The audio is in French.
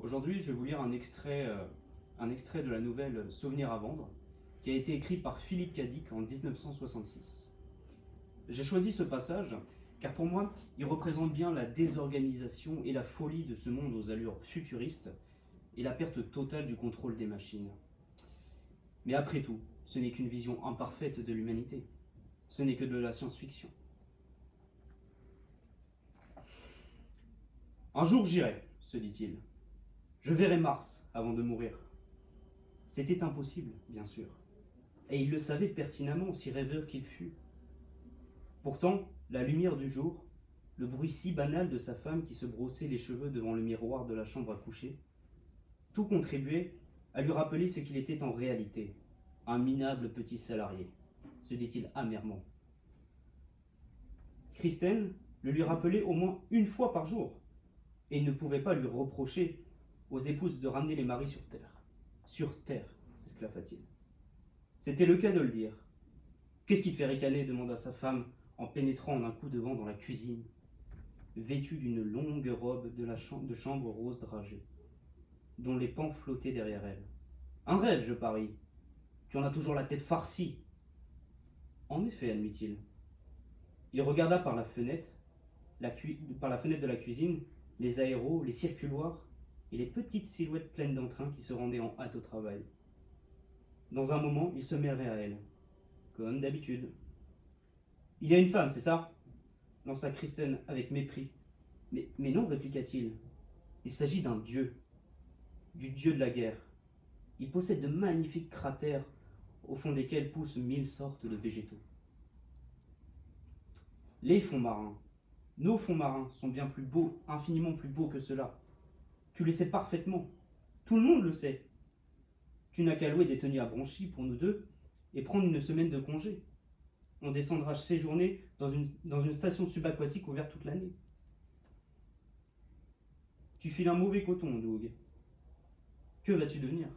Aujourd'hui, je vais vous lire un extrait de la nouvelle Souvenirs à vendre, qui a été écrit par Philippe Cadic en 1966. J'ai choisi ce passage car pour moi, il représente bien la désorganisation et la folie de ce monde aux allures futuristes et la perte totale du contrôle des machines. Mais après tout, ce n'est qu'une vision imparfaite de l'humanité. Ce n'est que de la science-fiction. Un jour j'irai, se dit-il. Je verrai Mars avant de mourir. C'était impossible, bien sûr. Et il le savait pertinemment, si rêveur qu'il fût. Pourtant, la lumière du jour, le bruit si banal de sa femme qui se brossait les cheveux devant le miroir de la chambre à coucher, tout contribuait à lui rappeler ce qu'il était en réalité, un minable petit salarié, se dit-il amèrement. Kristen le lui rappelait au moins une fois par jour, et il ne pouvait pas lui reprocher aux épouses de ramener les maris sur terre. Sur terre, s'exclama-t-il. C'était le cas de le dire. Qu'est-ce qui te fait ricaner demanda sa femme en pénétrant d'un coup de vent dans la cuisine, vêtue d'une longue robe de chambre rose dragée, dont les pans flottaient derrière elle. Un rêve, je parie. Tu en as toujours la tête farcie. En effet, admit-il. Il regarda par la fenêtre de la cuisine, les aéros, les circuloirs et les petites silhouettes pleines d'entrain qui se rendaient en hâte au travail. Dans un moment, il se mêlait à elle, comme d'habitude. « Il y a une femme, c'est ça ?» lança Kristen avec mépris. Mais non, répliqua-t-il. Il s'agit d'un dieu, du dieu de la guerre. Il possède de magnifiques cratères au fond desquels poussent 1000 sortes de végétaux. Les fonds marins, nos fonds marins sont bien plus beaux, infiniment plus beaux que cela. Tu le sais parfaitement. Tout le monde le sait. Tu n'as qu'à louer des tenues à Bronchy pour nous deux et prendre une semaine de congé. On descendra séjourner dans une station subaquatique ouverte toute l'année. Tu files un mauvais coton, Doug. Que vas-tu devenir ?